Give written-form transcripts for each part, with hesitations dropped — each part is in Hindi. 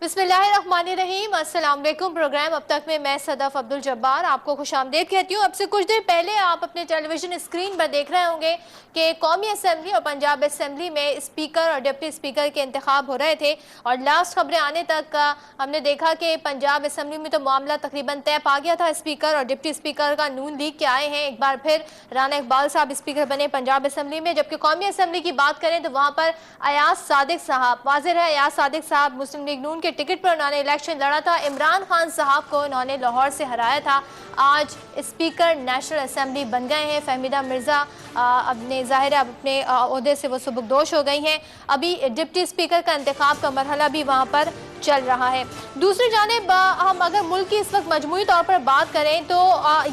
बिस्मिल्लाहिर्रहमानिर्रहीम, अस्सलाम वालेकुम। प्रोग्राम अब तक में मैं सदफ अब्दुल जब्बार आपको खुशामदीद कहती हूँ। अब से कुछ देर पहले आप अपने टेलीविजन स्क्रीन पर देख रहे होंगे कि कौमी असम्बली और पंजाब असम्बली में स्पीकर और डिप्टी स्पीकर के इंतखाब हो रहे थे और लास्ट खबरें आने तक हमने देखा कि पंजाब असम्बली में तो मामला तकरीबन तय पा गया था। स्पीकर और डिप्टी स्पीकर का नून लीग के आए हैं। एक बार फिर राना इकबाल साहब स्पीकर बने पंजाब असम्बली में, जबकि कौमी असम्बली की बात करें तो वहाँ पर अयाज सादिक साहब, वाज़ेह है अयाज सादिक साहब मुस्लिम लीग नून के टिकट पर उन्होंने इलेक्शन लड़ा था। इमरान खान साहब को उन्होंने लाहौर से हराया था। आज स्पीकर नेशनल असम्बली बन गए हैं। फहमीदा मिर्ज़ा अपने ज़ाहिर है अपने ओहदे से वो सुबुकदोश हो गई हैं। अभी डिप्टी स्पीकर का इंतखाब का मरहला भी वहाँ पर चल रहा है। दूसरी जानिब हम अगर मुल्क की इस वक्त मजमूई तौर पर बात करें तो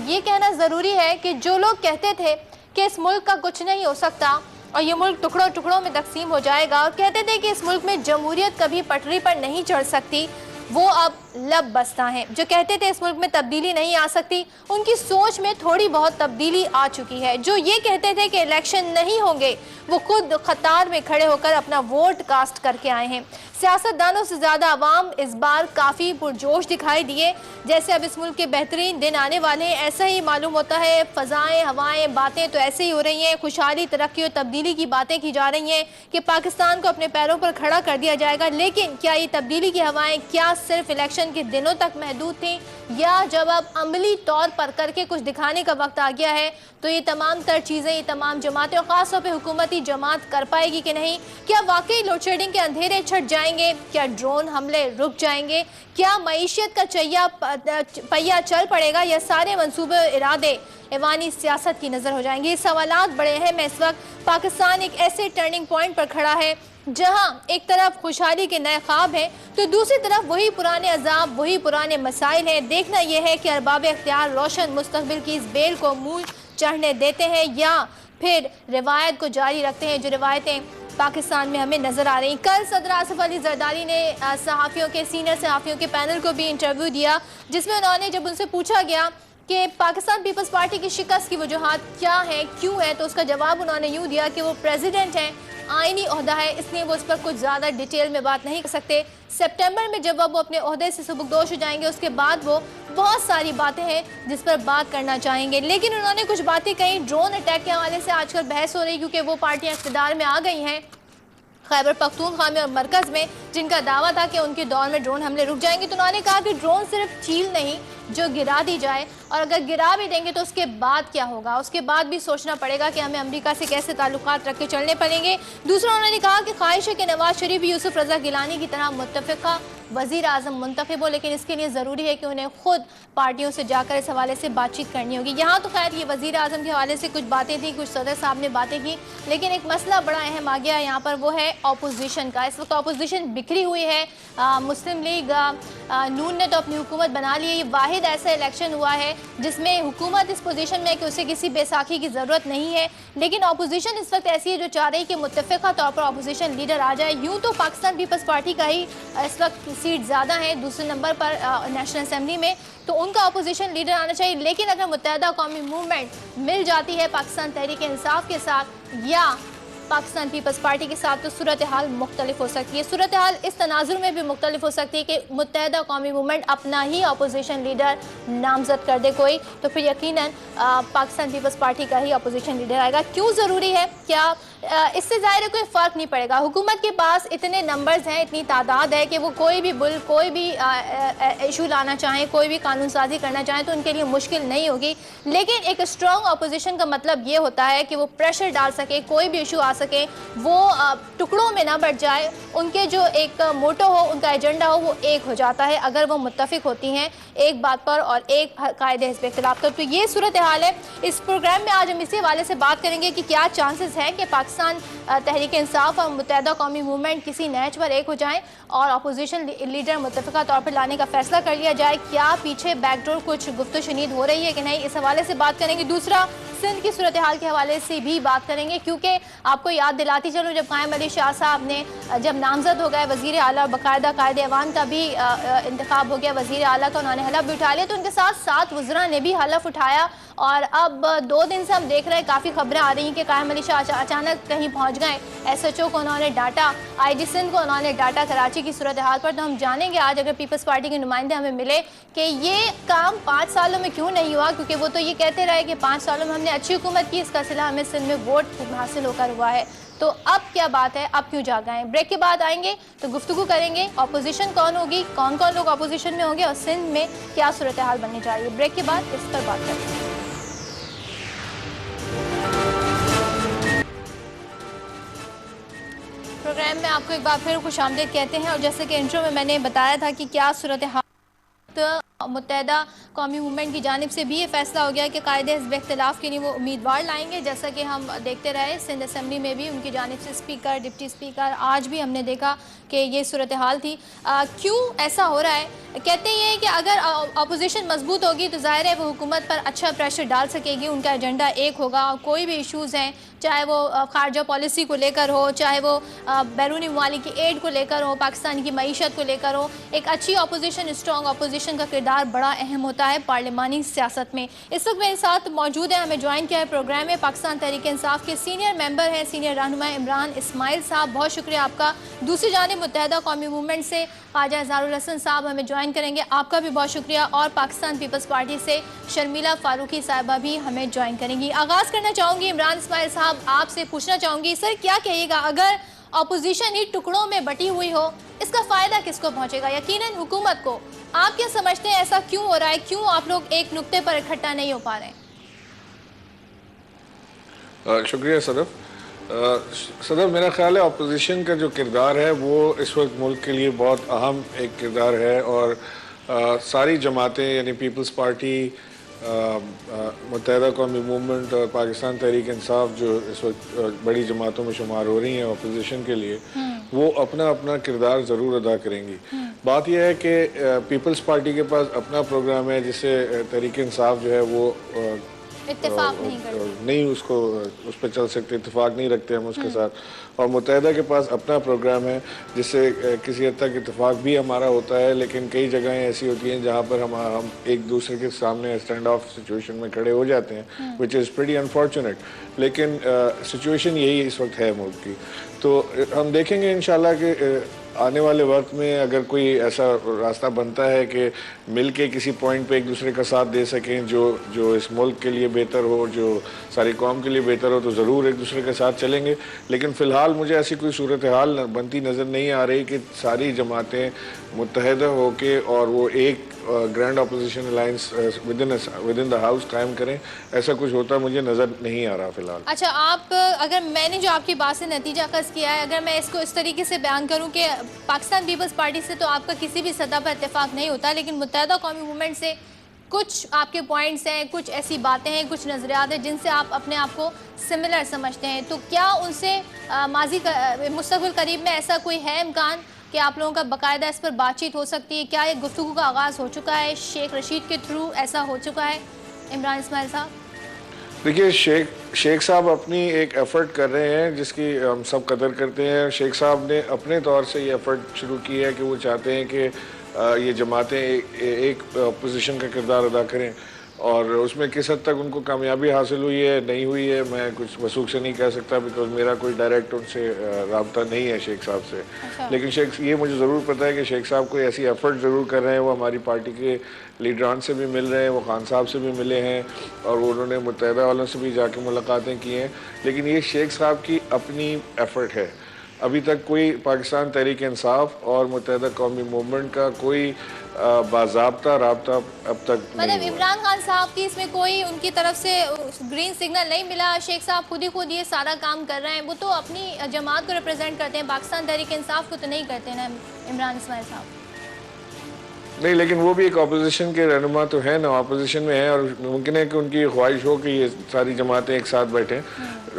ये कहना ज़रूरी है कि जो लोग कहते थे कि इस मुल्क का कुछ नहीं हो सकता और ये मुल्क टुकड़ों टुकड़ों में तकसीम हो जाएगा और कहते थे कि इस मुल्क में जमहूरियत कभी पटरी पर नहीं चढ़ सकती, वो अब लब बस्ता हैं। जो कहते थे इस मुल्क में तब्दीली नहीं आ सकती, उनकी सोच में थोड़ी बहुत तब्दीली आ चुकी है। जो ये कहते थे कि इलेक्शन नहीं होंगे, वो खुद कतार में खड़े होकर अपना वोट कास्ट करके आए हैं। सियासतदानों से ज़्यादा अवाम इस बार काफ़ी पुरजोश दिखाई दिए। जैसे अब इस मुल्क के बेहतरीन दिन आने वाले हैं, ऐसा ही मालूम होता है। फ़ज़ाएँ, हवाएँ, बातें तो ऐसे ही हो रही हैं। खुशहाली, तरक्की और तब्दीली की बातें की जा रही हैं कि पाकिस्तान को अपने पैरों पर खड़ा कर दिया जाएगा। लेकिन क्या ये तब्दीली की हवाएँ क्या सिर्फ इलेक्शन के दिनों तक महदूद थी, या जब अब अमली तौर पर करके कुछ दिखाने का वक्त आ गया है तो ये तमाम तर चीज़ें, ये तमाम जमातें और ख़ास तौर पर हुकूमती जमात कर पाएगी कि नहीं? क्या वाकई लोड शेडिंग के अंधेरे छट जाएंगे? क्या ड्रोन हमले रुक जाएंगे? क्या मईशत का पहिया चल पड़ेगा, या सारे मंसूबे इरादे ऐवानी सियासत की नज़र हो जाएंगे? ये सवालात बड़े अहम हैं। इस वक्त पाकिस्तान एक ऐसे टर्निंग पॉइंट पर खड़ा है जहां एक तरफ खुशहाली के नए ख्वाब हैं तो दूसरी तरफ वही पुराने अजाब, वही पुराने मसाइल हैं। देखना यह है कि अरबाब इख्तियार रोशन मुस्तकबिल की इस बेल को मुंह चढ़ने देते हैं या फिर रिवायत को जारी रखते हैं, जो रिवायतें पाकिस्तान में हमें नजर आ रही। कल सदर आसिफ अली जरदारी ने सहाफ़ियों के, सीनियर सहाफ़ियों के पैनल को भी इंटरव्यू दिया, जिसमें उन्होंने जब उनसे पूछा गया कि पाकिस्तान पीपल्स पार्टी की शिकस्त की वजूहात क्या हैं, क्यों है, तो उसका जवाब उन्होंने यूँ दिया कि वो प्रेसिडेंट हैं, आईनी ओहदा है, इसलिए वो उस पर कुछ ज़्यादा डिटेल में बात नहीं कर सकते। सितंबर में जब वो अपने ओहदे से सुबुकदोश हो जाएंगे, उसके बाद वो बहुत सारी बातें हैं जिस पर बात करना चाहेंगे। लेकिन उन्होंने कुछ बातें कही। ड्रोन अटैक के हवाले से आजकल बहस हो रही, क्योंकि वो पार्टियाँ इक़्तिदार में आ गई हैं खैबर पख्तूनख्वा में और मरकज़ में, जिनका दावा था कि उनके दौर में ड्रोन हमले रुक जाएंगे। तो उन्होंने कहा कि ड्रोन सिर्फ चील नहीं जो गिरा दी जाए, और अगर गिरा भी देंगे तो उसके बाद क्या होगा, उसके बाद भी सोचना पड़ेगा कि हमें अमेरिका से कैसे ताल्लुकात रख के चलने पड़ेंगे। दूसरा, उन्होंने कहा कि ख्वाहिश है कि नवाज शरीफ भी यूसुफ रजा गिलानी की तरह मुत्तफ़िक़ा वज़ीर आज़म मुंतखब हो, लेकिन इसके लिए ज़रूरी है कि उन्हें खुद पार्टियों से जाकर इस हवाले से बातचीत करनी होगी। यहाँ तो खैर ये वज़ीर आज़म के हवाले से कुछ बातें थी, कुछ सदर साहब ने बातें की, लेकिन एक मसला बड़ा अहम आ गया यहाँ पर, वो है अपोजिशन का। इस वक्त अपोजिशन बिखरी हुई है। मुस्लिम लीग नून ने तो अपनी हुकूमत बना ली है। ये वाहिद ऐसा इलेक्शन हुआ है जिसमें हुकूमत इस पोजीशन में है कि उसे किसी बैसाखी की ज़रूरत नहीं है, लेकिन अपोजिशन इस वक्त ऐसी है जो चाह रही कि मुत्तफ़िक़ा तौर पर अपोजिशन लीडर आ जाए। यूँ तो पाकिस्तान पीपल्स पार्टी का ही इस वक्त सीट ज़्यादा है, दूसरे नंबर पर नेशनल असम्बली में, तो उनका अपोजिशन लीडर आना चाहिए। लेकिन अगर मुत्तहदा कौमी मूवमेंट मिल जाती है पाकिस्तान तहरीक इंसाफ के साथ या पाकिस्तान पीपल्स पार्टी के साथ, तो सूरत हाल मुख्तलिफ हो सकती है। सूरत हाल इस तनाजुर में भी मुख्तलिफ हो सकती है कि मुत्तहदा कौमी मूवमेंट अपना ही अपोजिशन लीडर नामजद कर दे कोई, तो फिर यकीनन पाकिस्तान पीपल्स पार्टी का ही अपोजिशन लीडर आएगा। क्यों ज़रूरी है? क्या इससे ज़ाहिर है कोई फ़र्क नहीं पड़ेगा। हुकूमत के पास इतने नंबर्स हैं, इतनी तादाद है कि वो कोई भी बिल, कोई भी इशू लाना चाहें, कोई भी कानून साजी करना चाहें तो उनके लिए मुश्किल नहीं होगी। लेकिन एक स्ट्रॉन्ग अपोजिशन का मतलब ये होता है कि वो प्रेशर डाल सके, कोई भी इशू आ सके, वो टुकड़ों में ना बढ़ जाए, उनके जो एक मोटो हो, उनका एजेंडा हो, वो एक हो जाता है अगर वो मुत्तफिक होती हैं एक बात पर और एक कायदे हिस्ब इख्तिलाफ पर। तो ये सूरत हाल है। इस प्रोग्राम में आज हम इसी हवाले से बात करेंगे कि क्या चांसेस हैं कि पाकिस्तान तहरीक इंसाफ और मुत्तहदा कौमी मूवमेंट किसी नहज पर एक हो जाएं और अपोजिशन लीडर मुत्तफ़िक़ा तौर पर लाने का फैसला कर लिया जाए। क्या पीछे बैकडोर कुछ गुफ्तगू शुनीद हो रही है कि नहीं, इस हवाले से बात करेंगे। दूसरा, सिंध की सूरत हाल के हवाले से भी बात करेंगे, क्योंकि आपको याद दिलाती चलूँ, जब कायम अली शाह साहब ने जब नामजद हो गए वज़ीर आला, बाकायदा कायदे अवान का भी इंतखाब हो गया वज़ीर आला का, उन्होंने हलफ भी उठा लिया, तो उनके साथ 7 वज़रा ने भी हलफ उठाया। और अब 2 दिन से हम देख रहे हैं काफ़ी खबरें आ रही हैं कि कायम अली शाह अचानक कहीं पहुँच गए। SHO को उन्होंने डांटा, IG सिंध को उन्होंने डांटा कराची की सूरत हाल पर। तो हम जानेंगे आज, अगर पीपल्स पार्टी के नुमाइंदे हमें मिले, कि ये काम 5 सालों में क्यों नहीं हुआ, क्योंकि वो तो ये कहते रहे कि 5 सालों में हमने अच्छी हुकूमत की, इसका सिला हमें सिंध में वोट हासिल होकर हुआ है। तो अब क्या बात है, अब क्यों जाग गए? ब्रेक के बाद आएंगे तो गुफ्तगू करेंगे अपोजिशन कौन होगी, कौन कौन लोग अपोजिशन में होंगे और सिंध में क्या सूरत हाल बनने जा रही है। ब्रेक के बाद इस पर बात करते हैं। प्रोग्राम में आपको एक बार फिर खुशामदीद कहते हैं। और जैसे कि इंट्रो में मैंने बताया था कि क्या सूरत हाल, मुत्तहदा कौमी मूवमेंट की जानिब से भी ये फैसला हो गया कि कायदे हिज़्ब इख्तिलाफ के लिए वो उम्मीदवार लाएंगे। जैसा कि हम देखते रहे सिंध असम्बली में भी उनकी जानिब से स्पीकर, डिप्टी स्पीकर, आज भी हमने देखा कि ये सूरत हाल थी। क्यों ऐसा हो रहा है? कहते हैं कि अगर अपोजिशन मजबूत होगी तो ज़ाहिर है वो हुकूमत पर अच्छा प्रेशर डाल सकेगी, उनका एजेंडा एक होगा। कोई भी इशूज़ हैं, चाहे वो खारजा पॉलिसी को लेकर हो, चाहे वो बैरूनी ममालिक की एड को लेकर हो, पाकिस्तान की मईशत को लेकर हो, एक अच्छी अपोजिशन, स्ट्रॉन्ग अपोजिशन का किरदार बड़ा अहम होता है पार्लिमानी सियासत में। इस वक्त मेरे साथ मौजूद है, हमें ज्वाइन किया है प्रोग्राम में पाकिस्तान तहरीक इंसाफ के सीनियर मेंबर हैं, सीनियर रहनुमा इमरान इस्माइल साहब। बहुत शुक्रिया आपका। दूसरी जानिब मुत्तहदा कौमी मूवमेंट से ख्वाजा इज़हारुल हसन साहब हमें ज्वाइन करेंगे, आपका भी बहुत शुक्रिया। और पाकिस्तान पीपल्स पार्टी से शर्मिला फारूकी साहिबा भी हमें ज्वाइन करेंगी। आगाज़ करना चाहूँगी इमरान इस्माइल साहब, आपसे पूछना चाहूँगी, सर क्या कहिएगा, अगर अपोजिशन ही टुकड़ों में बटी हुई हो, इसका फ़ायदा किसको पहुँचेगा? यकीनन हुकूमत को। आप क्या समझते हैं, ऐसा क्यों हो रहा है, क्यों आप लोग एक नुक्ते पर इकट्ठा नहीं हो पा रहे हैं? शुक्रिया सदफ। सदफ, मेरा ख्याल है अपोजिशन का जो किरदार है वो इस वक्त मुल्क के लिए बहुत अहम एक किरदार है। और सारी जमातें यानी पीपल्स पार्टी, मुत्तहदा कौमी मूवमेंट और पाकिस्तान तहरीक इंसाफ जो इस वक्त बड़ी जमातों में शुमार हो रही हैं अपोजिशन के लिए, वो अपना अपना किरदार ज़रूर अदा करेंगी। बात यह है कि पीपल्स पार्टी के पास अपना प्रोग्राम है जिससे तहरीक इंसाफ जो है वो इत्तेफाक नहीं उसको उस पर चल सकते, इत्तेफाक नहीं रखते हम उसके साथ। और मुत्तहदा के पास अपना प्रोग्राम है जिससे किसी हद तक इत्तेफाक भी हमारा होता है, लेकिन कई जगहें ऐसी होती हैं जहाँ पर हम एक दूसरे के सामने स्टैंड ऑफ सिचुएशन में खड़े हो जाते हैं, विच इज़ प्रीटी अनफॉर्चुनेट। लेकिन सिचुएशन यही इस वक्त है मुल्क की। तो हम देखेंगे इंशाल्लाह कि आने वाले वक्त में अगर कोई ऐसा रास्ता बनता है कि मिल के किसी पॉइंट पे एक दूसरे का साथ दे सकें जो इस मुल्क के लिए बेहतर हो, जो सारी कौम के लिए बेहतर हो, तो ज़रूर एक दूसरे के साथ चलेंगे। लेकिन फ़िलहाल मुझे ऐसी कोई सूरत हाल बनती नज़र नहीं आ रही कि सारी जमातें मुत्तहदा होके और वो एक grand opposition alliance with in the house कायम करें। ऐसा कुछ होता मुझे नज़र नहीं आ रहा फ़िलहाल। अच्छा, आप अगर मैंने जो आपकी बात से नतीजा अखज़ किया है, अगर मैं इसको इस तरीके से बयान करूं कि पाकिस्तान पीपल्स पार्टी से तो आपका किसी भी सतह पर इत्तेफाक नहीं होता, लेकिन मुत्तहदा कौमी मूवमेंट से कुछ आपके पॉइंट्स हैं, कुछ ऐसी बातें हैं, कुछ नज़रियात हैं जिनसे आप अपने आप को सिमिलर समझते हैं, तो क्या उनसे मुस्तक़बिल करीब में ऐसा कोई है इम्कान कि आप लोगों का बाकायदा इस पर बातचीत हो सकती है? क्या एक गुफ्तगू का आगाज़ हो चुका है, शेख रशीद के थ्रू ऐसा हो चुका है? इमरान इस्माइल साहब, देखिए, शेख साहब अपनी एक एफ़र्ट कर रहे हैं जिसकी हम सब कदर करते हैं। शेख साहब ने अपने तौर से ये एफ़र्ट शुरू की है कि वो चाहते हैं कि ये जमातें एक अपोजिशन का किरदार अदा करें, और उसमें किस हद तक उनको कामयाबी हासिल हुई है नहीं हुई है मैं कुछ वसूख से नहीं कह सकता, बिकॉज मेरा कोई डायरेक्ट उनसे राब्ता नहीं है शेख साहब से। अच्छा। लेकिन शेख ये मुझे ज़रूर पता है कि शेख साहब कोई ऐसी एफ़र्ट ज़रूर कर रहे हैं। वो हमारी पार्टी के लीडरान से भी मिल रहे हैं, वो खान साहब से भी मिले हैं, और उन्होंने मुत्तहदा वालों से भी जाके मुलाकातें की हैं। लेकिन ये शेख साहब की अपनी एफ़र्ट है। अभी तक कोई पाकिस्तान तहरीक इंसाफ और मुत्तहदा कौमी मूवमेंट का कोई बाज़ाब्ता राब्ता अब तक मतलब नहीं इमरान खान साहब की इसमें कोई उनकी तरफ से ग्रीन सिग्नल नहीं मिला? शेख साहब खुद ही ये सारा काम कर रहे हैं, वो तो अपनी जमात को रिप्रेजेंट करते हैं, पाकिस्तान तहरीक इंसाफ को तो नहीं करते ना इमरान इस्माइल साहब? नहीं, लेकिन वो भी एक अपोजिशन के रहनुमा तो है ना, अपोजिशन में है, और मुमकिन है कि उनकी ख्वाहिश हो कि ये सारी जमातें एक साथ बैठें।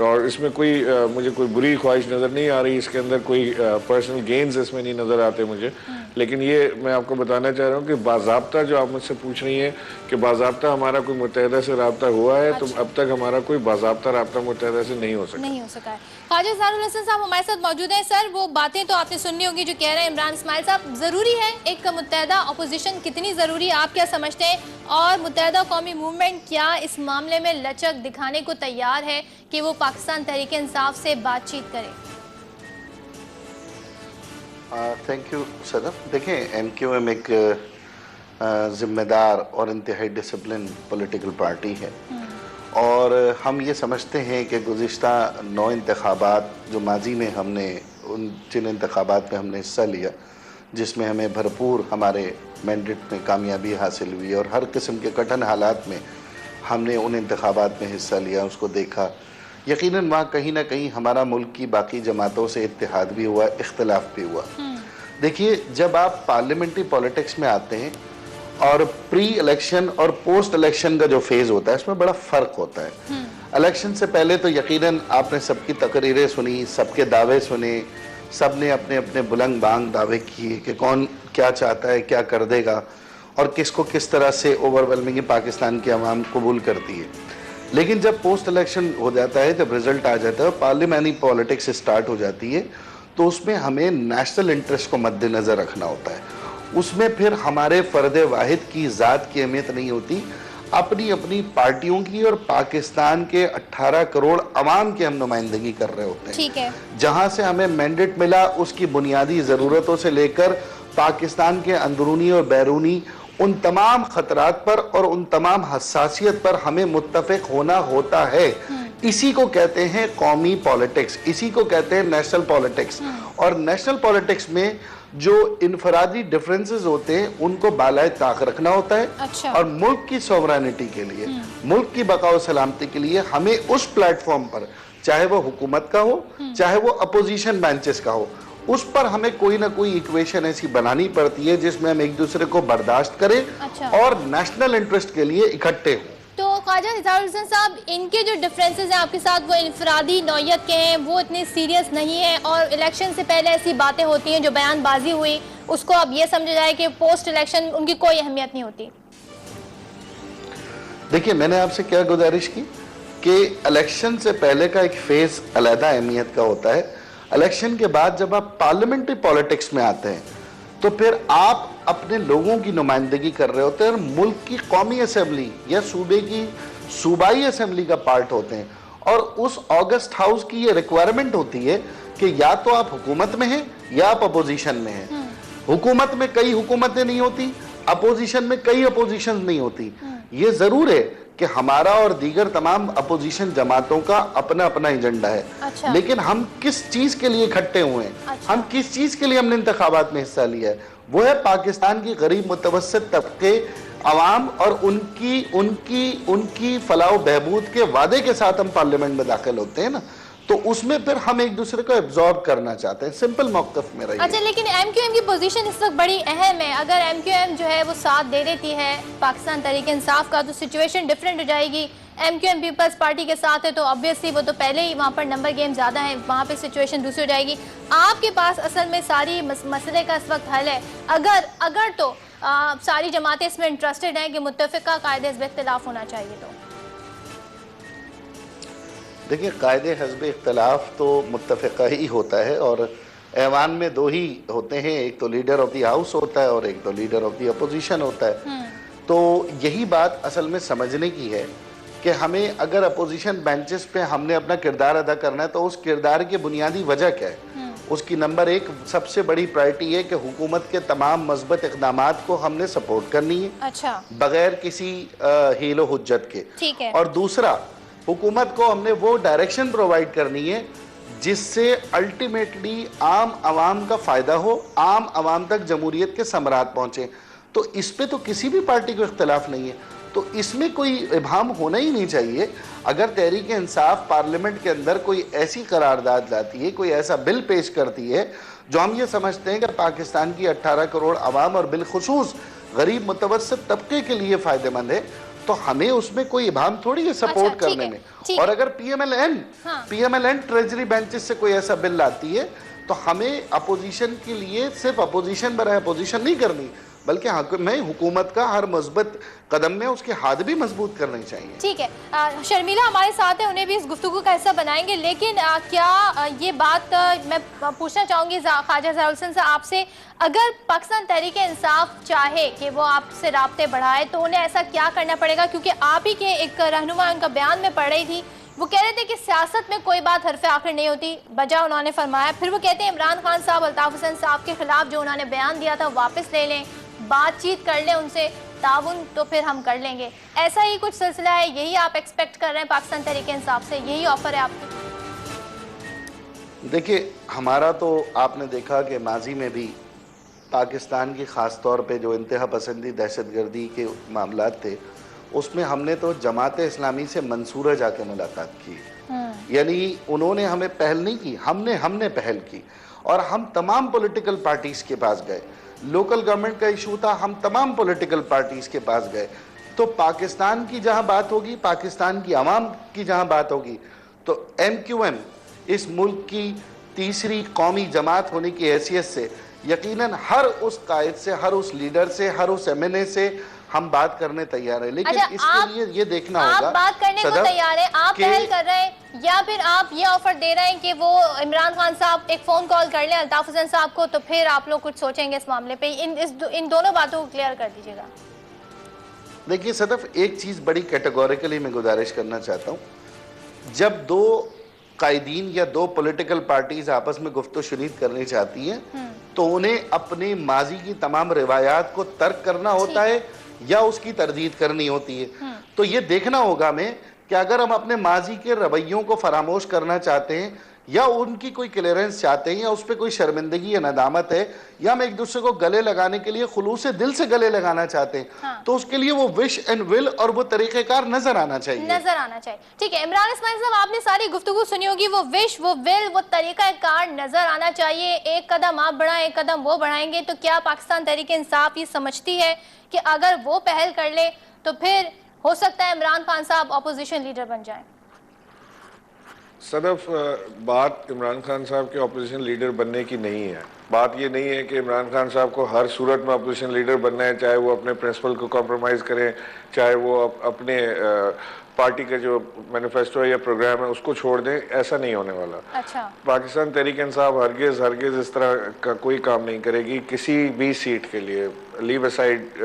और इसमें कोई मुझे कोई बुरी ख्वाहिश नज़र नहीं आ रही, इसके अंदर कोई पर्सनल गेन्स इसमें नहीं नज़र आते मुझे। लेकिन ये मैं आपको बताना चाह रहा हूँ कि बाज़ाब्ता जो आप मुझसे पूछ रही हैं कि बाज़ाब्ता हमारा कोई मुत्तहिदा से रब्ता हुआ है, तो अब तक हमारा कोई बाज़ाब्ता रब्ता मुत्तहिदा से नहीं हो सका है। ख्वाजा इज़हारुल हसन साहब हमारे साथ मौजूद हैं। सर, वो बातें तो आपने सुननी होगी जो कह रहे हैं इमरान इस्माइल साहब, ज़रूरी है एक मुत्तहिदा अपोजिशन, कितनी ज़रूरी है, आप क्या समझते हैं? और मुत्तहिदा कौमी मूवमेंट क्या इस मामले में लचक दिखाने को तैयार है कि वो पाकिस्तान तहरीक इंसाफ से बातचीत करे? Thank you Sadaf. देखें, MQM एक ज़िम्मेदार और इंतहाई डिसिप्लिन पॉलिटिकल पार्टी है, और हम ये समझते हैं कि गुज़िश्ता 9 इंतखाबात जो माजी में हमने जिन इंतखाबात में हमने हिस्सा लिया, जिसमें हमें भरपूर हमारे मैंडेट में कामयाबी हासिल हुई, और हर किस्म के कठिन हालात में हमने उन इंतखाबात में हिस्सा लिया, उसको देखा। यकीनन वहाँ कहीं ना कहीं हमारा मुल्क की बाकी जमातों से इत्तेहाद भी हुआ, इख्तलाफ भी हुआ। देखिए, जब आप पार्लियामेंट्री पॉलिटिक्स में आते हैं और प्री इलेक्शन और पोस्ट इलेक्शन का जो फेज होता है, इसमें बड़ा फ़र्क होता है। इलेक्शन से पहले तो यकीनन आपने सबकी तकरीरें सुनी, सबके दावे सुने, सब ने अपने अपने बुलंद बांग दावे किए कि कौन क्या चाहता है, क्या कर देगा, और किसको किस तरह से ओवरवेलमिंग पाकिस्तान की आवाम कबूल करती है। लेकिन जब पोस्ट इलेक्शन हो जाता है, जब रिजल्ट आ जाता है, पार्लियामेंट्री पॉलिटिक्स स्टार्ट हो जाती है, तो उसमें हमें नेशनल इंटरेस्ट को मद्देनज़र रखना होता है। उसमें फिर हमारे फ़र्द वाहिद की ज़ात की अहमियत नहीं होती, अपनी अपनी पार्टियों की और पाकिस्तान के 18 करोड़ अवाम की हम नुमाइंदगी कर रहे होते हैं। ठीक है। जहाँ से हमें मैंडेट मिला, उसकी बुनियादी ज़रूरतों से लेकर पाकिस्तान के अंदरूनी और बैरूनी उन तमाम खतरात पर और उन तमाम हसासियत पर हमें मुत्तफ़िक होना होता है। इसी को कहते हैं कौमी पॉलिटिक्स, इसी को कहते हैं नेशनल पॉलिटिक्स। और नेशनल पॉलिटिक्स में जो इनफरादी डिफरेंसेस होते हैं, उनको बालाए ताक रखना होता है। अच्छा। और मुल्क की सोवरेनिटी के लिए, मुल्क की बका और सलामती के लिए हमें उस प्लेटफॉर्म पर, चाहे वो हुकूमत का हो, चाहे वो अपोजिशन बेंचेस का हो, उस पर हमें कोई ना कोई इक्वेशन ऐसी बनानी पड़ती है जिसमें हम एक दूसरे को बर्दाश्त करें। अच्छा। और नेशनल इंटरेस्ट के लिए इकट्ठे हों। तो ख्वाजा इज़हारुल हसन साहब, इनके जो डिफरेंसेस हैं आपके साथ, वो इनफरादी नौयत के हैं, वो इतने सीरियस नहीं है, और इलेक्शन से पहले ऐसी बातें होती हैं जो बयानबाजी हुई, उसको अब ये समझा जाए कि पोस्ट इलेक्शन उनकी कोई अहमियत नहीं होती। देखिए, मैंने आपसे क्या गुजारिश की कि इलेक्शन से पहले का एक फेज अलहदा अहमियत का होता है। इलेक्शन के बाद जब आप पार्लियामेंट्री पॉलिटिक्स में आते हैं, तो फिर आप अपने लोगों की नुमाइंदगी कर रहे होते हैं, और मुल्क की कौमी असेंबली या सूबे की सूबाई असेंबली का पार्ट होते हैं। और उस ऑगस्ट हाउस की ये रिक्वायरमेंट होती है कि या तो आप हुकूमत में हैं या आप अपोजिशन में हैं। हुकूमत में कई हुकूमतें नहीं होती, अपोजिशन में कई अपोजिशन नहीं होती। ये जरूर है कि हमारा और दीगर तमाम अपोजिशन जमातों का अपना अपना एजेंडा है। अच्छा। लेकिन हम किस चीज के लिए इकट्ठे हुए हैं, अच्छा। हम किस चीज के लिए हमने इंतखाबात में हिस्सा लिया है, वो है पाकिस्तान की गरीब मुतवस्सित तबके अवाम, और उनकी उनकी उनकी फलाह बहबूद के वादे के साथ हम पार्लियामेंट में दाखिल होते हैं ना, तो उसमें फिर हम एक दूसरे को एब्जॉर्ब करना चाहते हैं। सिंपल मौक़िफ़ में रहिए। अच्छा, लेकिन MQM की पोजीशन इस वक्त बड़ी अहम है। अगर MQM जो है वो साथ दे देती है पाकिस्तान तहरीक इंसाफ का, तो सिचुएशन डिफरेंट हो जाएगी। MQM पीपल्स पार्टी के साथ है तो ऑब्वियसली वो तो पहले ही वहाँ पर नंबर गेम ज़्यादा है, वहाँ पे सिचुएशन दूसरी हो जाएगी। आपके पास असल में सारी मसले का इस वक्त हल है, अगर तो सारी जमातें इसमें इंटरेस्टेड हैं कि मुत्तफ़िका कायदे हिज़्ब इख्तिलाफ होना चाहिए। तो देखिए, कायदे हिज़्ब इख्तिलाफ तो मुत्तफ़िका ही होता है, और ऐवान में दो ही होते हैं, एक तो लीडर ऑफ द हाउस होता है और एक तो लीडर ऑफ द अपोजिशन होता है। तो यही बात असल में समझने की है कि हमें अगर अपोजिशन बेंचेस पे हमने अपना किरदार अदा करना है, तो उस किरदार की बुनियादी वजह क्या है? उसकी नंबर एक सबसे बड़ी प्रायोरिटी है कि हुकूमत के तमाम मस्बत इक़दामात को हमने सपोर्ट करनी है। अच्छा। बगैर किसी हीलो हुज्जत के। ठीक है। और दूसरा, हुकूमत को हमने वो डायरेक्शन प्रोवाइड करनी है जिससे अल्टीमेटली आम आवाम का फ़ायदा हो, आम आवाम तक जमहूरियत के समरात पहुँचे। तो इस पे तो किसी भी पार्टी को इख्तलाफ नहीं है, तो इसमें कोई इबाहम होना ही नहीं चाहिए। अगर तहरीक इंसाफ पार्लियामेंट के अंदर कोई ऐसी करारदाद लाती है, कोई ऐसा बिल पेश करती है जो हम ये समझते हैं कि पाकिस्तान की 18 करोड़ आवाम और बिलखुसूस गरीब मुतवस्सित तबके के लिए फ़ायदेमंद है, तो हमें उसमें कोई इबाहम थोड़ी है सपोर्ट करने में। और अगर PMLN ट्रेजरी बेंचेस से कोई ऐसा बिल लाती है, तो हमें अपोजिशन के लिए सिर्फ अपोजिशन बनाए अपोजिशन नहीं करनी, बल्कि हमें हुकूमत का हर मुस्बत कदम में उसके हाथ भी मजबूत करने चाहिए। ठीक है, शर्मिला हमारे साथ है, उन्हें भी इस गुफ्तगू का हिस्सा बनाएंगे, लेकिन क्या ये बात मैं पूछना चाहूँगी ख्वाजा ज़हरा हुसैन से आपसे, अगर पाकिस्तान तहरीक इंसाफ चाहे कि वो आपसे राब्ते बढ़ाए तो उन्हें ऐसा क्या करना पड़ेगा? क्योंकि आप ही के एक रहनुमा उनका बयान में पढ़ रही थी, वो कह रहे थे कि सियासत में कोई बात हरफ आखिर नहीं होती, बजा उन्होंने फरमाया। फिर वो कहते हैं इमरान खान साहब अल्ताफ हुसैन साहब के खिलाफ जो उन्होंने बयान दिया था वापस ले लें, बातचीत कर लें उनसे, ताउन तो फिर हम कर लेंगे। ऐसा ही कुछ सिलसिला है, यही आप एक्सपेक्ट कर रहे हैं पाकिस्तान तहरीक इंसाफ से, यही ऑफर है आपकी? देखिए, हमारा तो आपने देखा कि माजी में भी पाकिस्तान की ख़ास तौर पे जो इंतहा पसंदी दहशतगर्दी के मामलात थे, उसमें हमने तो जमात इस्लामी से मंसूरा जाके मुलाकात की। यानी उन्होंने हमें पहल नहीं की, हमने पहल की, और हम तमाम पॉलिटिकल पार्टीज़ के पास गए। लोकल गवर्नमेंट का इशू था, हम तमाम पॉलिटिकल पार्टीज़ के पास गए। तो पाकिस्तान की जहां बात होगी, पाकिस्तान की आवाम की जहां बात होगी, तो MQM इस मुल्क की तीसरी कौमी जमात होने की हैसियत से यकीनन हर उस कायद से, हर उस लीडर से, हर उस MNA से हम बात करने तैयार है। लेकिन अच्छा, इसके लिए ये देखना होगा, आप बात करने को तैयार है, आप पहल कर रहे हैं, या फिर आप ये ऑफर दे रहे हैं कि वो इमरान खान साहब एक फोन कॉल कर लें अल्ताफ हुसैन साहब को, तो फिर आप लोग कुछ सोचेंगे इस मामले पे? इन दोनों बातों को क्लियर कर दीजिएगा। देखिए सदफ, एक चीज बड़ी कैटेगोरिकली मैं गुजारिश करना चाहता हूँ, जब दो कायदीन या दो पॉलिटिकल पार्टीज आपस में गुफ्तो शुनीद करनी चाहती हैं, तो उन्हें अपने माजी की तमाम रिवायात को तर्क करना होता है या उसकी तरदीद करनी होती है। तो ये देखना होगा हमें कि अगर हम अपने माजी के रवैयों को फरामोश करना चाहते हैं, या उनकी कोई क्लियरेंस चाहते हैं, या उस पर कोई शर्मिंदगी या नदामत है, या हम एक दूसरे को गले लगाने के लिए खुलूस दिल से गले लगाना चाहते हैं, तो उसके लिए वो विश एंड विल और वो तरीक़ेकार नजर आना चाहिए। ठीक है इमरान इस्माइल साहब, आपने सारी गुफ्तगू सुनी होगी, वो विश, वो विल, वो तरीक़ाकार नजर आना चाहिए। एक कदम आप बढ़ाएं, एक कदम वो बढ़ाएंगे, तो क्या पाकिस्तान तहरीक इंसाफ ये समझती है कि अगर वो पहल कर ले तो फिर हो सकता है इमरान खान साहब अपोजिशन लीडर बन जाएं? सदफ, बात इमरान खान साहब के अपोजिशन लीडर बनने की नहीं है। बात ये नहीं है कि इमरान खान साहब को हर सूरत में अपोजिशन लीडर बनना है, चाहे वो अपने प्रिंसिपल को कॉम्प्रोमाइज़ करें, चाहे वो अपने पार्टी का जो मैनिफेस्टो है या प्रोग्राम है उसको छोड़ दें, ऐसा नहीं होने वाला। अच्छा, पाकिस्तान तहरीक इंसाफ हरगिज़ इस तरह का कोई काम नहीं करेगी किसी भी सीट के लिए। लीव असाइड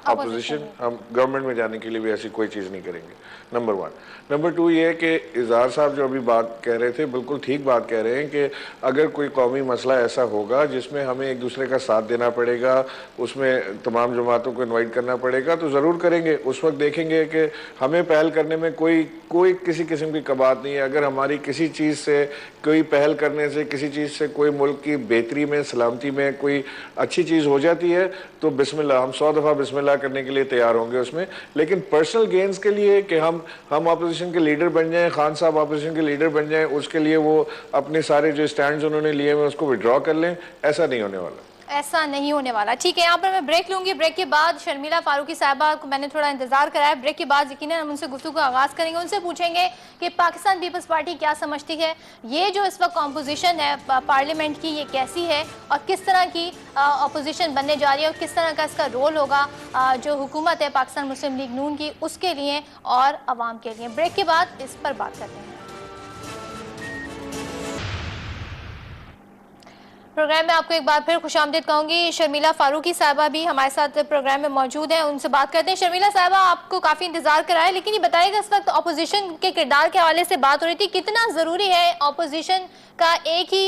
अपोजिशन, हम गवर्नमेंट में जाने के लिए भी ऐसी कोई चीज़ नहीं करेंगे, नंबर 1। नंबर 2 ये है कि इज़हार साहब जो अभी बात कह रहे थे, बिल्कुल ठीक बात कह रहे हैं कि अगर कोई कौमी मसला ऐसा होगा जिसमें हमें एक दूसरे का साथ देना पड़ेगा, उसमें तमाम जमातों को इनवाइट करना पड़ेगा, तो ज़रूर करेंगे। उस वक्त देखेंगे कि हमें पहल करने में कोई किसी किस्म की कबात नहीं है। अगर हमारी किसी चीज़ से, कोई पहल करने से, किसी चीज़ से कोई मुल्क की बेहतरी में, सलामती में कोई अच्छी चीज़ हो जाती है तो बिस्मिल्लाह, हम 100 दफ़ा बिस्मिल्लाह करने के लिए तैयार होंगे उसमें। लेकिन पर्सनल गेंस के लिए कि हम अपोजिशन के लीडर बन जाएं, खान साहब अपोजिशन के लीडर बन जाएं, उसके लिए वो अपने सारे जो स्टैंड्स उन्होंने लिए हुए उसको विड्रॉ कर लें, ऐसा नहीं होने वाला। ऐसा नहीं होने वाला। ठीक है, यहाँ पर मैं ब्रेक लूंगी। ब्रेक के बाद शर्मिला फारूकी साहिबा को मैंने थोड़ा इंतजार कराया। ब्रेक के बाद यकीनन हम उनसे गुफ्तगू का आगाज़ करेंगे, उनसे पूछेंगे कि पाकिस्तान पीपल्स पार्टी क्या समझती है, ये जो इस वक्त कॉम्पोजिशन है पार्लियामेंट की, ये कैसी है और किस तरह की अपोजिशन बनने जा रही है और किस तरह का इसका रोल होगा जो हुकूमत है पाकिस्तान मुस्लिम लीग नून की, उसके लिए और आवाम के लिए। ब्रेक के बाद इस पर बात करते हैं। प्रोग्राम में आपको एक बार फिर खुशामदीद कहूंगी। शर्मिला फारूकी साहिबा भी हमारे साथ प्रोग्राम में मौजूद हैं, उनसे बात करते हैं। शर्मिला साहिबा, आपको काफ़ी इंतजार कराया, लेकिन ये बताइएगा इस वक्त अपोजिशन के किरदार के हवाले से बात हो रही थी, कितना ज़रूरी है अपोजिशन का एक ही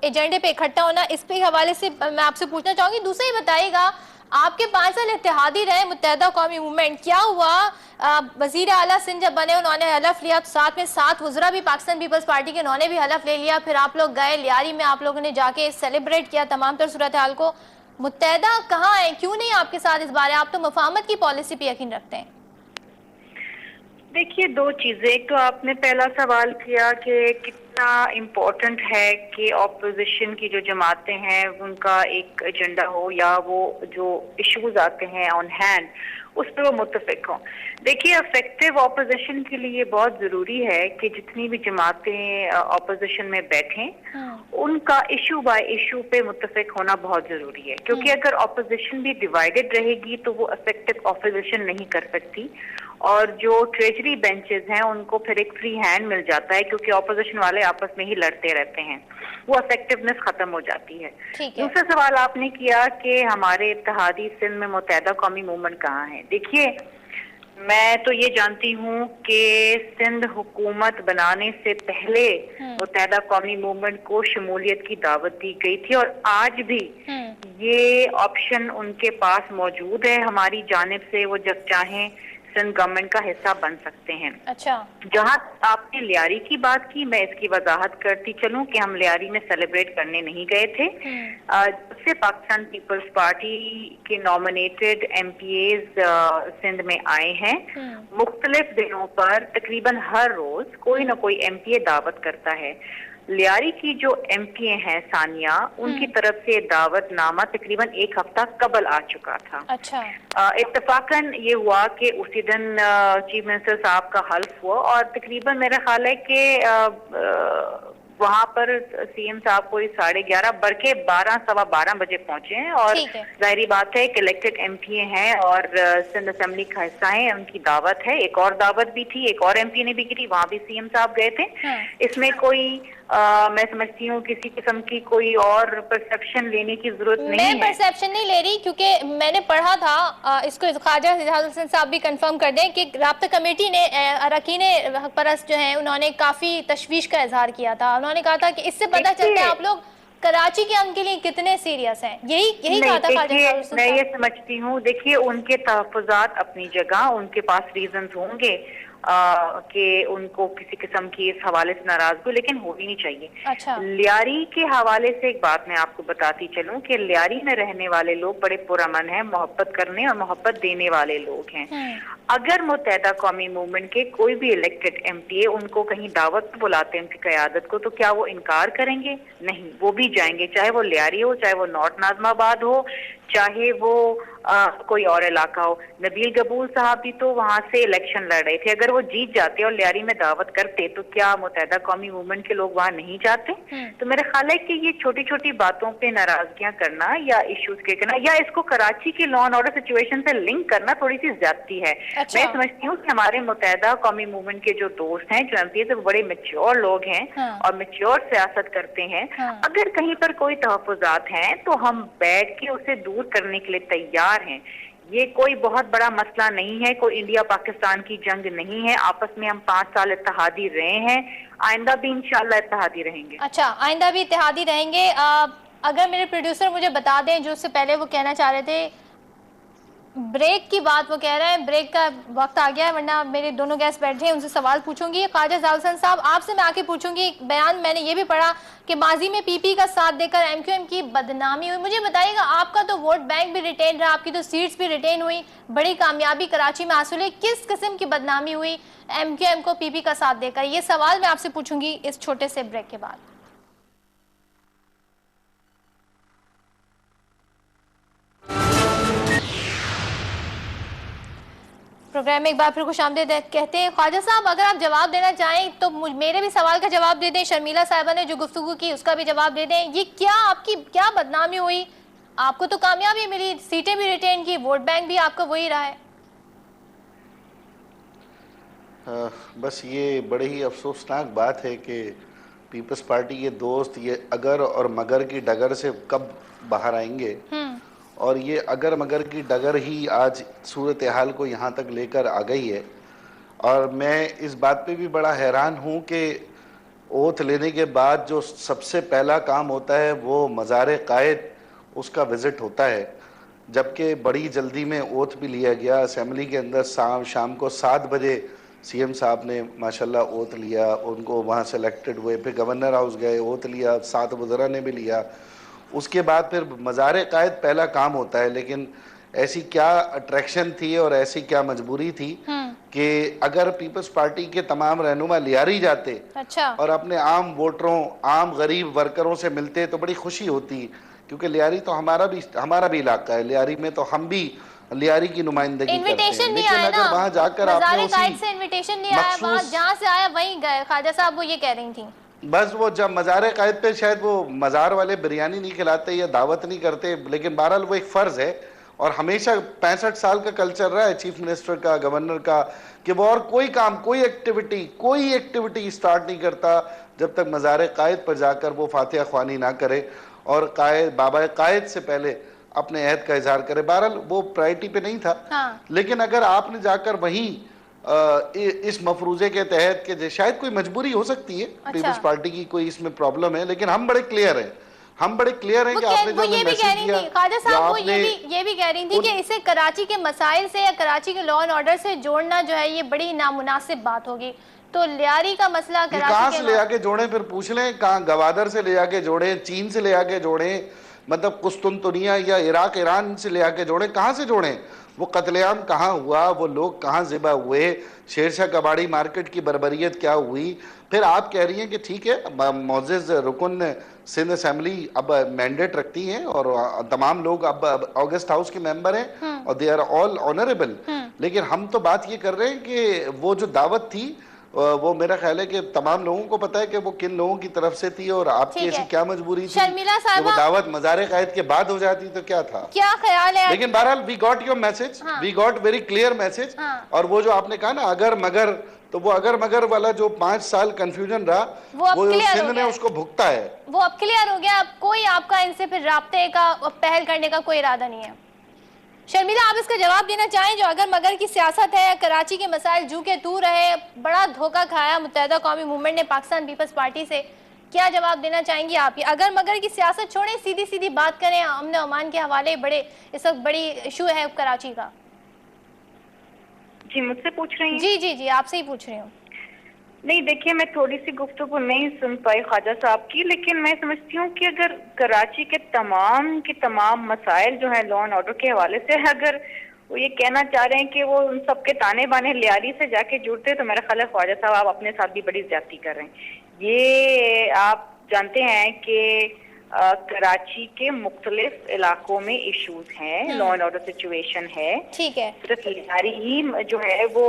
एजेंडे पे इकट्ठा होना, इस पे हवाले से मैं आपसे पूछना चाहूँगी। दूसरा ये बताइएगा, आपके 5 साल इत्तेहादी रहे मुत्तहदा कौमी मूवमेंट, क्या हुआ वज़ीर आला सिंध जब बने उन्होंने हलफ लिया, तो साथ में 7 वज़रा भी पाकिस्तान पीपल्स पार्टी के, उन्होंने भी हलफ ले लिया, फिर आप लोग गए लियारी में, आप लोगों ने जाके सेलिब्रेट किया तमाम तर सूरत हाल को। मुत्तहदा कहाँ है, क्यों नहीं आपके साथ इस बारे? आप तो मुफाहमत की पॉलिसी पे यकीन रखते हैं। देखिए, 2 चीजें, एक तो आपने पहला सवाल किया कि कितना इम्पोर्टेंट है कि ऑपोजिशन की जो जमातें हैं उनका एक एजेंडा हो या वो जो इश्यूज आते हैं ऑन हैंड उस पर वो मुत्तफिक हों। देखिए, इफेक्टिव ऑपोजिशन के लिए बहुत ज़रूरी है कि जितनी भी जमातें ऑपोजिशन में बैठें उनका इशू बाय इशू पे मुत्तफिक होना बहुत जरूरी है, क्योंकि अगर ऑपोजिशन भी डिवाइडेड रहेगी तो वो इफेक्टिव ऑपोजिशन नहीं कर सकती, और जो ट्रेजरी बेंचेस हैं उनको फिर एक फ्री हैंड मिल जाता है, क्योंकि ऑपोजिशन वाले आपस में ही लड़ते रहते हैं, वो इफेक्टिवनेस खत्म हो जाती है। दूसरा सवाल आपने किया कि हमारे इत्तेहादी सिंध में मुत्तहदा कौमी मूवमेंट कहाँ है। देखिए, मैं तो ये जानती हूँ कि सिंध हुकूमत बनाने से पहले मुत्तहदा कौमी मूवमेंट को शमूलियत की दावत दी गई थी, और आज भी ये ऑप्शन उनके पास मौजूद है हमारी जानिब से। वो जब चाहें सिंध गवर्नमेंट का हिस्सा बन सकते हैं। अच्छा, जहाँ आपने लियारी की बात की, मैं इसकी वजाहत करती चलूं कि हम लियारी में सेलिब्रेट करने नहीं गए थे। से पाकिस्तान पीपल्स पार्टी के नॉमिनेटेड MPAs सिंध में आए हैं। मुख्तलिफ दिनों पर तकरीबन हर रोज कोई ना कोई MPA दावत करता है। लियारी की जो MPA हैं सानिया, उनकी तरफ से दावतनामा तकरीबन एक हफ्ता कबल आ चुका था। अच्छा, इत्तफाकन ये हुआ कि उसी दिन चीफ मिनिस्टर साहब का हल्फ हुआ, और तकरीबन मेरा ख्याल है कि वहाँ पर CM साहब कोई 11:30 बल्कि 12 सवा 12 बजे पहुंचे हैं, और जाहिर बात है कि इलेक्टेड MPA हैं और सिंध असेंबली का हिस्सा है, उनकी दावत है। एक और दावत भी थी, एक और MPA ने भी की थी, वहाँ भी CM साहब गए थे। इसमें कोई मैं समझती हूँ किसी किस्म की कोई और परसेप्शन लेने की जरूरत नहीं है। मैं परसेप्शन नहीं ले रही, क्योंकि मैंने पढ़ा था, इसको ख्वाजा हिजाज हुसैन साहब भी कंफर्म कर दें कि राब्ता कमेटी ने अरकान हक परस्त जो हैं उन्होंने काफी तशवीश का इजहार किया था। उन्होंने कहा था कि इससे पता चलता है आप लोग कराची के अमन के लिए कितने सीरियस हैं। यही कहा था ख्वाजा हिजाज हुसैन। मैं ये समझती हूँ, देखिए उनके तहफ़्फ़ुज़ात अपनी जगह, उनके पास रीजंस होंगे कि उनको किसी किस्म की इस हवाले से नाराजगी, लेकिन होनी नहीं चाहिए। अच्छा, लियारी के हवाले से एक बात मैं आपको बताती चलूं कि लियारी में रहने वाले लोग बड़े पुरअमन हैं, मोहब्बत करने और मोहब्बत देने वाले लोग हैं। अगर मुत्तहदा कौमी मूवमेंट के कोई भी इलेक्टेड MPA उनको कहीं दावत पे बुलाते हैं उनकी क़यादत को, तो क्या वो इनकार करेंगे? नहीं, वो भी जाएंगे, चाहे वो लियारी हो, चाहे वो नॉर्थ नाज़माबाद हो, चाहे वो कोई और इलाका हो। नबील गबूल साहब भी तो वहाँ से इलेक्शन लड़ रहे थे। अगर वो जीत जाते और लियारी में दावत करते तो क्या मुत्तहदा कौमी मूवमेंट के लोग वहाँ नहीं जाते? तो मेरा ख्याल है कि ये छोटी छोटी बातों पे नाराजगियां करना या इश्यूज के करना या इसको कराची की लॉ एंड ऑर्डर सिचुएशन से लिंक करना थोड़ी सी ज्यादती है। अच्छा। मैं समझती हूँ कि हमारे मुत्तहदा कौमी मूवमेंट के जो दोस्त हैं, जो MPA, वो बड़े मेच्योर लोग हैं और मेच्योर सियासत करते हैं। अगर कहीं पर कोई तहफ़्फ़ुज़ात हैं तो हम बैठ के उसे दूर करने के लिए तैयार हैं। ये कोई बहुत बड़ा मसला नहीं है, कोई इंडिया पाकिस्तान की जंग नहीं है। आपस में हम 5 साल इत्तेहादी रहे हैं, आइंदा भी इंशाल्लाह इत्तेहादी रहेंगे। अच्छा, आइंदा भी इत्तेहादी रहेंगे। अगर मेरे प्रोड्यूसर मुझे बता दें, जो उससे पहले वो कहना चाह रहे थे ब्रेक की बात, वो कह रहे हैं ब्रेक का वक्त आ गया है, वरना मेरे दोनों गेस्ट बैठे हैं, उनसे सवाल पूछूंगी। ख्वाजा हिजाज हुसैन साहब, आपसे मैं आके पूछूंगी, बयान मैंने ये भी पढ़ा कि माजी में PP का साथ देकर MQM की बदनामी हुई। मुझे बताइएगा, आपका तो वोट बैंक भी रिटेन रहा, आपकी तो सीट्स भी रिटेन हुई, बड़ी कामयाबी कराची में हासिल हुई, किस किस्म की बदनामी हुई MQM को PP का साथ देकर? ये सवाल मैं आपसे पूछूंगी इस छोटे से ब्रेक के बाद। प्रोग्राम में एक बार फिर खुशामदीद कहते हैं। ख्वाजा साहब, अगर आप जवाब देना चाहें तो मेरे भी सवाल का जवाब दे दें, शर्मिला साहिबा ने जो गुफ्तगू की उसका भी जवाब दे दें। ये क्या आपकी क्या बदनामी हुई? आपको तो कामयाबी मिली, सीटें भी रिटेन की, वोट बैंक भी आपका वही रहा है। बस ये बड़े ही अफसोसनाक बात है कि पीपल्स पार्टी के दोस्त ये अगर और मगर की डगर से कब बाहर आएंगे, और ये अगर मगर की डगर ही आज सूरत हाल को यहाँ तक लेकर आ गई है। और मैं इस बात पे भी बड़ा हैरान हूँ कि ओथ लेने के बाद जो सबसे पहला काम होता है वो मज़ार कायद उसका विज़िट होता है, जबकि बड़ी जल्दी में ओथ भी लिया गया। असेंबली के अंदर शाम को 7 बजे CM साहब ने माशाल्लाह ओथ लिया, उनको वहाँ सेलेक्टेड हुए, फिर गवर्नर हाउस गए, ओथ लिया, 7 वज़रा ने भी लिया। उसके बाद फिर मज़ार कायद पहला काम होता है। लेकिन ऐसी क्या अट्रैक्शन थी और ऐसी क्या मजबूरी थी कि अगर पीपल्स पार्टी के तमाम रहनुमा लियारी जाते, अच्छा, और अपने आम वोटरों, आम गरीब वर्करों से मिलते तो बड़ी खुशी होती, क्योंकि लियारी तो हमारा भी इलाका है। लियारी में तो हम भी लियारी की नुमाइंदगी करते हैं, लेकिन अगर वहाँ जाकर आपने इन्विटेशन नहीं आया, वहाँ जहाँ से आया वहीं गए। ख्वाजा साहब वो ये कह रही थी। बस वो जब मज़ार कायद पे शायद वो मज़ार वाले बिरयानी नहीं खिलाते या दावत नहीं करते, लेकिन बहरहाल वो एक फ़र्ज़ है और हमेशा 65 साल का कल्चर रहा है चीफ मिनिस्टर का, गवर्नर का, कि वो और कोई काम, कोई एक्टिविटी स्टार्ट नहीं करता जब तक मज़ार कायद पर जाकर वो फातिहा ख्वानी ना करे और बाबा कायद से पहले अपने अहद का इजहार करे। बहरहाल वो प्रायोरिटी पे नहीं था। हाँ। लेकिन अगर आपने जाकर वहीं इस मफरूजे के तहत के शायद कोई मजबूरी हो सकती है, पीपल्स पार्टी की कोई इसमें प्रॉब्लम है, लेकिन हम बड़े क्लियर हैं कि आपने जो ये भी कह रही थी ख्वाजा साहब, वो ये भी कह रही थी कि इसे कराची के मसाइल से या कराची के लॉ एंड ऑर्डर से जोड़ना जो है ये बड़ी नामुनासिब बात होगी। तो लियारी का मसला कहाँ से ले आके जोड़े, फिर पूछ लें कहाँ गवादर से ले आके जोड़े, चीन से ले आके जोड़े, मतलब कुस्तुनतुनिया या इराक ईरान से ले आके जोड़े, कहाँ से जोड़े? वो कत्लेआम कहाँ हुआ, वो लोग कहाँ ज़िबा हुए, शेरशाह कबाड़ी मार्केट की बर्बरियत क्या हुई? फिर आप कह रही हैं कि ठीक है मोअज़्ज़ज़ रुकन सिंध असेंबली अब मैंडेट रखती हैं और तमाम लोग अब ऑगस्ट हाउस के मेंबर हैं और दे आर ऑल ऑनरेबल, लेकिन हम तो बात ये कर रहे हैं कि वो जो दावत थी वो मेरा ख्याल है कि तमाम लोगों को पता है कि वो किन लोगों की तरफ से थी और आपकी ऐसी क्या मजबूरी थी कि वो दावत मज़ार कायद के बाद हो जाती तो क्या था? क्या ख्याल है? लेकिन बहरहाल we got your message, we got very clear message. और वो जो आपने कहा ना अगर मगर, तो वो अगर मगर वाला जो 5 साल कंफ्यूजन रहा वो सिंध ने उसको भुगता है, वो अब क्लियर हो गया। अब कोई आपका इनसे फिर राब्ते का पहल करने का कोई इरादा नहीं है। शर्मिला, आप इसका जवाब देना चाहें? जो अगर मगर की सियासत है, कराची के मसाइल जू के तू रहे, बड़ा धोखा खाया मुत्तहिदा कौमी मूवमेंट ने पाकिस्तान पीपल्स पार्टी से, क्या जवाब देना चाहेंगी आप? ये अगर मगर की सियासत छोड़ें, सीधी सीधी बात करें, अमन अमान के हवाले बड़े इस वक्त बड़ी इशू है कराची का। जी मुझसे पूछ रही हैं? जी आपसे ही पूछ रही हूँ। नहीं देखिए, मैं थोड़ी सी गुफ्तगू नहीं सुन पाई ख्वाजा साहब की, लेकिन मैं समझती हूँ कि अगर कराची के तमाम मसाइल जो है लॉ एंड ऑर्डर के हवाले से, अगर वो ये कहना चाह रहे हैं कि वो उन सबके ताने बाने लियारी से जाके जुड़ते, तो मेरा ख्याल है ख्वाजा साहब आप अपने साथ भी बड़ी ज्यादती कर रहे हैं। ये आप जानते हैं कि कराची के मुख्तलिफ इलाकों में इश्यूज हैं, लॉ एंड ऑर्डर सिचुएशन है, ठीक है। सिर्फ लियारी ही जो है वो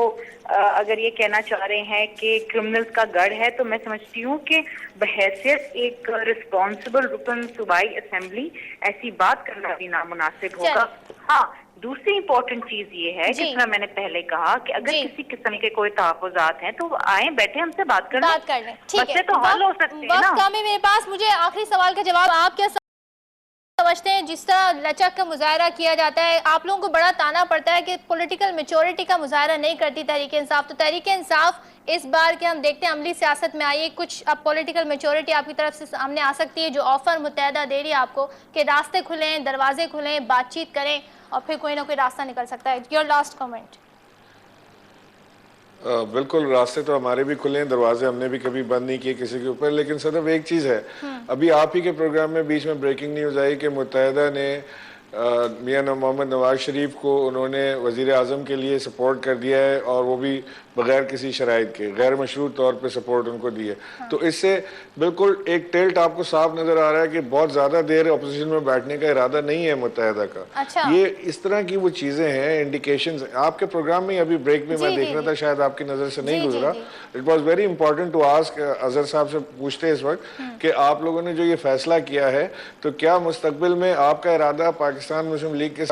अगर ये कहना चाह रहे हैं कि क्रिमिनल्स का गढ़ है, तो मैं समझती हूँ कि बहैसियत एक रिस्पॉन्सिबल रुकन सूबाई असेंबली ऐसी बात करना भी नामुनासिब होगा। हाँ, दूसरी इम्पोर्टेंट चीज ये है कि जितना मैंने पहले कहा कि अगर किसी किस्म के कोई तहफ़्फ़ुज़ात हैं तो आए, बैठे, हमसे बात कर लें, ठीक है, तो हल हो सकते हैं ना। वक्त कम है मेरे पास, मुझे आखिरी सवाल का जवाब, आप क्या समझते हैं जिस तरह लचक का मुजाहरा किया जाता है, आप लोगों को बड़ा ताना पड़ता है कि पॉलिटिकल मैच्योरिटी का मुजाहरा नहीं करती तहरीक इंसाफ, तो तहरीक इंसाफ इस बार के हम देखते हैं अमली सियासत में आई है, कुछ अब पॉलिटिकल मैच्योरिटी आपकी तरफ से सामने आ सकती है, जो ऑफर मुत्तहिदा दे रही है आपको कि रास्ते खुलें, दरवाजे खुलें, बातचीत करें और फिर कोई ना कोई रास्ता निकल सकता है। Your last comment. बिल्कुल, रास्ते तो हमारे भी खुले हैं, दरवाजे हमने भी कभी बंद नहीं किए किसी के ऊपर, लेकिन सदफ एक चीज़ है, अभी आप ही के प्रोग्राम में बीच में ब्रेकिंग न्यूज़ आई कि मुत्तहिदा ने मियां मोहम्मद नवाज शरीफ को उन्होंने वज़ीर आज़म के लिए सपोर्ट कर दिया है और वो भी बग़ैर किसी शराइत के गैर मशरूत तौर पे सपोर्ट उनको दी है। तो इससे बिल्कुल एक टिल्ट आपको साफ नज़र आ रहा है कि बहुत ज़्यादा देर अपोजिशन में बैठने का इरादा नहीं है मुत्तहिदा का। अच्छा। ये इस तरह की वो चीज़ें हैं, इंडिकेशंस। आपके प्रोग्राम में अभी ब्रेक में मैं देख रहा था, शायद आपकी नज़र से नहीं गुजरा, it was very important to ask, Azhar साहब से पूछते इस वक्त कि आप लोगों ने जो ये फैसला किया है, तो क्या मुस्तकबिल में आपका इरादा पाकिस्तान मुस्लिम लीग के